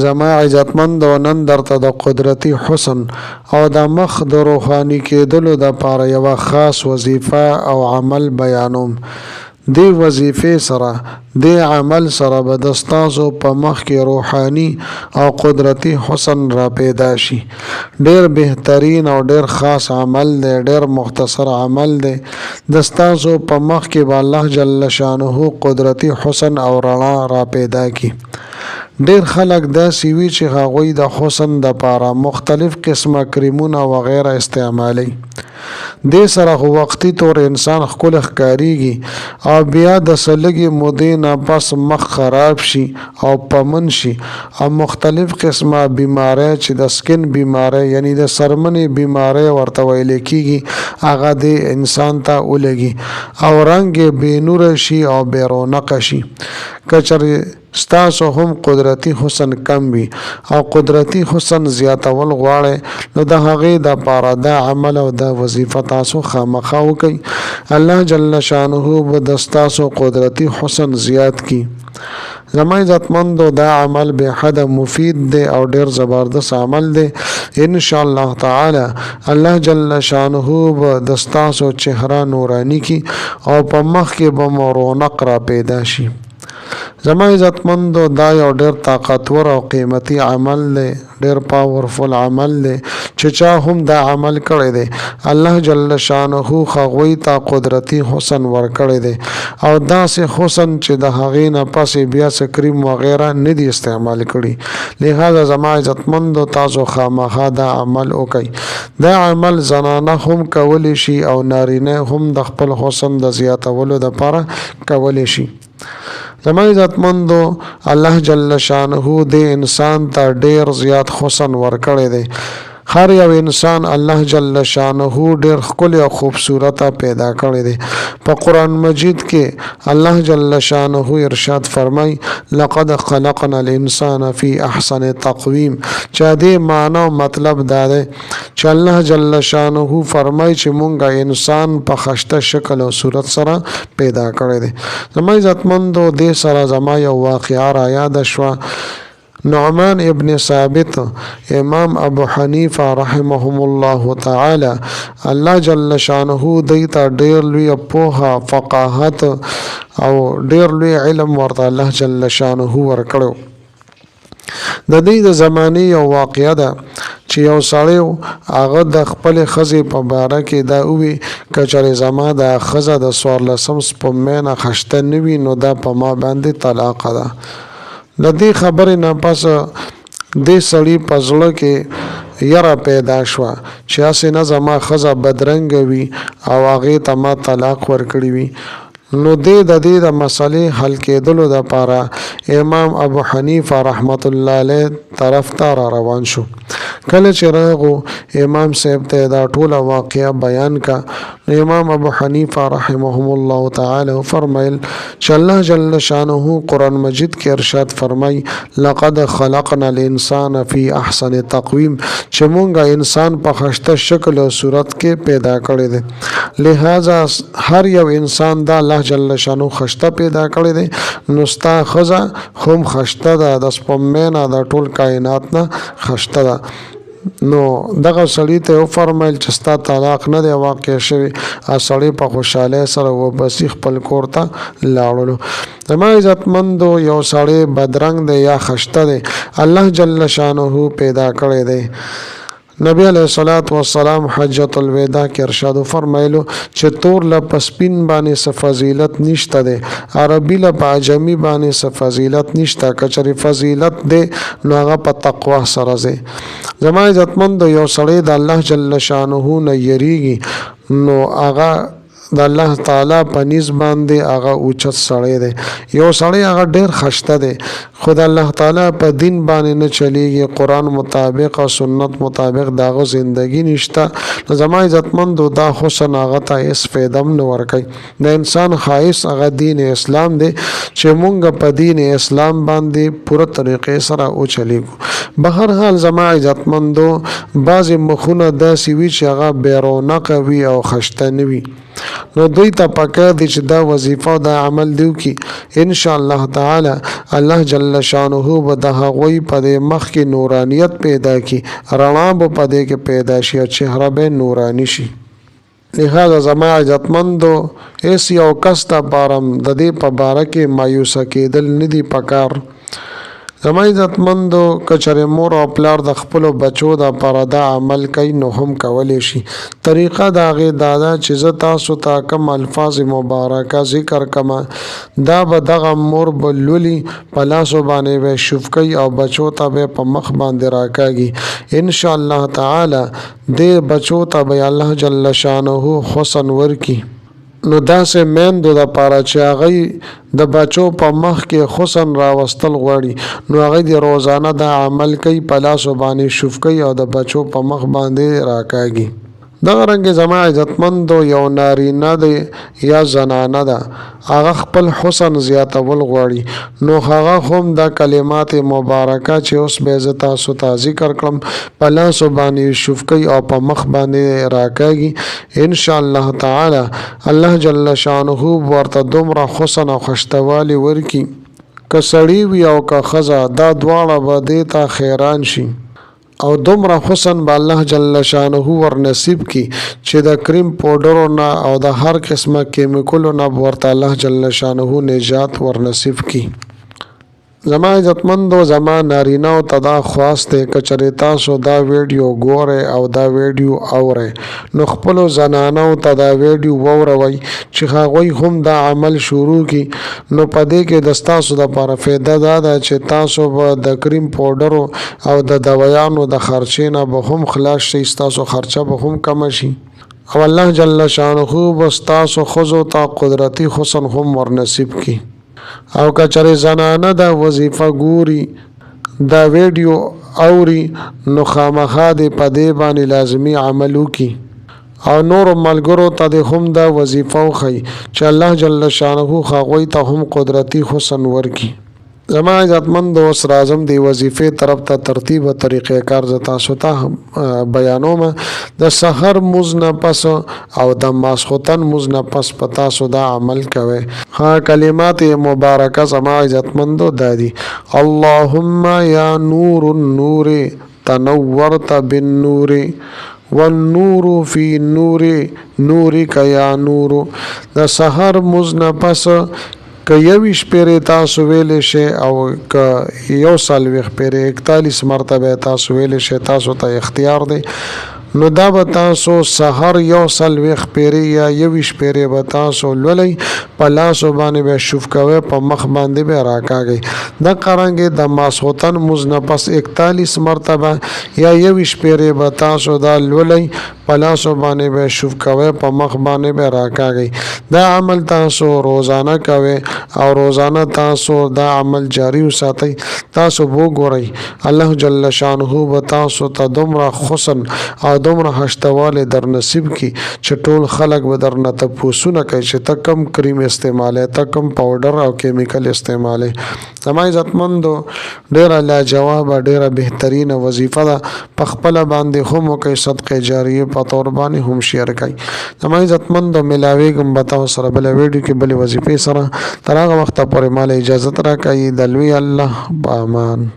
زما عزتمند و نن درته د قدرتی حسن او د مخ د روحاني کېدلو د پاره یوه خاص وظیفه او عمل بیانوم. دی وظیفې سره دی عمل سره به د ستاسو په مخ کې روحاني او قدرتی حسن را پیدا شي. ډیر بهترین او ډیر خاص عمل دی، ډیر مختصر عمل دی. د ستاسو په مخ کې به الله جل شانه قدرتی حسن او رڼا را پیدا کی. ډیر خلک داسې وي چې هغوی د حسن د پاره مختلف قسمه کریمونه وغیره استعمالی. دې سره خو وقتی طور انسان ښکلی ښکاریږي او بیا د سلګي مودې نه پس مخ خراب شي او پمن شي او مختلف قسمه بیماری چې د سکن بیماری یعنی د سرمنې بیماری ورته ویل کیږي هغه د انسان ته ولګي او رنګ بې نوره شي او بې رونقه شي. کچرې ستاسو هم قدرتی حسن کم وي او قدرتی حسن زیاتول غواړئ نو د هغې د پاره دا عمل او دا وظیفه تاسو خامخا وکئ. الله جل شانه به د ستاسو قدرتی حسن زیات کی. زما عزتمندو دا عمل به حد مفید دی او ډیر زبردست عمل دی. ان شاء الله تعالی الله جل شانه به د ستاسو چهره نورانی کی او په مخ کې به مو رونق را پیدا شي. زما عزتمندو دا یو ډیر طاقتور او قیمتي عمل دی، ډیر پاورفل عمل دی چې چا هم دا عمل کړی دی الله جل شانه هغوی ته قدرتی حسن ورکړی دی او داسې حسن چې د هغې نه پسې بیا څه کریم وغیره نه دی استعمال کړي. لہذا زما عزتمندو تاسو خامخا دا عمل وکئ. دا عمل زنانه هم کولی شي او نارینه هم د خپل حسن د زیاتولو دپاره کولی شي. زما عزتمندو الله جل شانه د انسان ته ډیر زیات حسن ورکړی دی. هر یو انسان الله جل شانه ډیر ښکلی او خوبصورت پیدا کړی دی. په قرآن مجید کې الله جل شانه ارشاد فرمای لقد خلقنا الانسان فی احسن تقویم. چا دې معنی او مطلب دا دی چې الله جل شانه فرمای چې مونږه انسان په خشته شکل او صورت سره پیدا کړی دی. زما عزتمندو دې سره زما یو واقعه را یاد شوه. نعمان ابن ثابت امام ابو حنیفه رحمهم الله تعالی الله جل شانه دیتا ډیر لوی پوهه فقاهت او ډیر لوی علم ورته الله جل شانه ورکړو. د دې د زمانه یو واقعه ده چې یو سړی هغه د خپل ښځې په باره کې دا ووی کچرې زما د ښځه د 14 سپوږمۍ نه خشته نه وي نو دا په ما باندې طلاقه ده. د دې خبرې نه پس دې سړي په زړه کې یره پیدا شوه چې هسې نه زما ښځه بدرنګه وي او هغې ته ما طلاق ورکړي وي. نو د دې د مسلې حل کېدلو دپاره امام ابو حنیفه رحمت الله علیه طرف ته را روان شو. کله چې راغو امام صاحب ته دا ټوله واقعه بیان کا نو امام ابو حنیفه رحمهم الله تعالی فرمایل چې الله جل شانه قرآن مجید کې ارشاد فرمای لقد خلقنا الانسان فی احسن تقویم چې مونږه انسان په خشته شکل او صورت کې پیدا کړی دی. لہذا هر یو انسان دا الله جل شانه خشته پیدا کړی دی نو ستا ښځه هم خشته ده د سپوږمۍ نه د ټول کائنات نه خشته ده. نو دغه سړي ته وفرمایل چې ستا طلاق نه دی واقع شوی. سړی په خوشحالۍ سره وبسي خپل کور ته لاړلو. زما عزتمندو یو سړی بدرنګ دی یا خشته دی الله جل شانه پیدا کړی دی. نبی علیہ الصلوۃ والسلام حجۃ الوداع کې ارشاد فرمایلو چې تور له پسپین باندې څه فضیلت نشته دی، عربي له په عجمي باندې څه فضیلت نشته. کچري فضیلت دی نو هغه په تقوا سره دی. زما عزتمند یو سړی د الله جل شانه نه یریږي نو هغه د الله تعالی په نس باندې هغه اوچت سړی دی. یو سړی هغه ډیر خشته دی خو د الله تعالی په دین باندې نه چلیږي، قرآن مطابق او سنت مطابق داغه زندگی نشته. نو زما عزتمندو دا حسن هغه ته هیڅ فایده هم نه ورکوي. د انسان خواهش هغه دین اسلام دی چې مونږ په دین اسلام باندې پوره طریقې سره وچلیږو. بهر حال زما عزتمندو بعض مخونه داسې وي چې هغه بیرونقه وي او خشته نه وي، نو دوی ته پکار دي چې دا وظیفه او دا عمل دیو کی ان شاء الله تعالی الله جل شانه به د هغوی په مخ کې نورانیت پیدا کی، رڼا به په دې کې پیدا شي او چهره به نورانی شي. لہذا زما عزتمندو ایس یو کس ته بارم د دې په باره کې مایوسه کېدل نه دي پکار. زما عزتمندو کچره مور او پلار د خپل بچو د پر دا عمل کوي نو هم کولی شي. طریقه دا غي دادا چې زه تاسو ته کوم الفاظ مبارکه ذکر کما دا به دغه مور بلولي په لاسو باندې به شفقي او بچو ته به په مخ باندې راکاږي ان شاء الله تعالی دې بچو ته به الله جل شانه حسن ورکی. نو داسې میندو د پاره چې هغه د بچو په مخ کې حسن راوستل غواړي نو هغه د روزانه د عمل کوي په لاسو باندې شفقي او د بچو په مخ باندې راکاږي. دغه رنګ زما عزتمندو یو نارینه دی یا زنانه ده هغه خپل حسن زیاتول غواړي نو هغه هم د کلمات مبارکه چې اوس به زه تاسو ته ذکر کړم په لاسو باندې شفقي او په مخ باندې راکاږي ان شاء الله تعالی الله جل شانه ورته دومره حسن او خشتوالي ورکی که سړی وي او که ښځه دا دواړه به دې ته خیران شي او دومره حسن به الله جل شانه ور نصیب کی چې د کریم پاوډرو نه او د هر قسمه کیمیکلو نه ورته الله جل شانه نجات ور نصیب کی. زما عزتمندو زما نارینه او تدا خواسته کچری تاسو دا ویډیو ګوره او دا ویډیو اوره نو خپل زنانه او تدا ویډیو ووروي چې هغوی هم دا عمل شروع کی نو پدې کې د تاسو د لپاره فائدہ ده چې تاسو به د کریم پاوډر او د دوايانو د خرچې نه به هم خلاص شي، تاسو خرچه به هم کم شي او الله جل شانه به تاسو خذو ته قدرتی حسن هم ور نصیب کی. او کچره زنانه دا وظیفه ګوري دا ویډیو اوري نو خامخا دې په دې باندې لازمی عملو کی او نور ملګرو ته هم دا وظیفه وخی چې الله جل شانه خغوی ته هم قدرتی حسن ورکی. زما عزتمند دوست راځم دی وظیفه طرف ته ترتیب او طریقې کار ز تاسو ته بیانوم. د سحر مزن پس او د ماسختن مزن پس پتا سو دا عمل کوي. ها کلمات مبارکه زما عزتمند دادی اللهم یا نور النور تنورت بالنور والنور فی نور نورک یا نور. د سحر مزن پس که یویش پیره تاسو ویلی شي او که یو سال ویخ پیره 41 مرتبه تاسو ویلی شي تاسو ته اختیار دی نو دا به تاسو سحر یو سال ویخ پیره یا یویش پیره به تاسو لولی په لاسو باندې به شوف کوي په مخ باندې به راکاږي. د قرانګي د ماسختن مزن پس 41 مرتبه یا یویش پیره به تاسو دا لولی په لاسو باندې به شوف کوي په مخ باندې به راکاږي. دا عمل تاسو روزانه کوي او روزانه تاسو دا عمل جاری وساتئ. تاسو وګورئ الله جل شانه به تاسو ته دومره حسن او دومره هشتواله در نصیب کی چې ټول خلق به درنه تپوسونه کوي چې ته کم کریم استعماله ته کم پاوډر او کیمیکل استعماله. زما عزتمندو ډیره لاجواب ډیره بهترین وظیفه ده په خپل باندې هم کوي صدقه جاریه په تور باندې هم شیر کوي. زما عزتمندو ملاویږم به تاسو سره بل ویډیو کې بل وظیفه سره تر هغه وخت پورې مال اجازه راکړئ. د لوی الله په امان.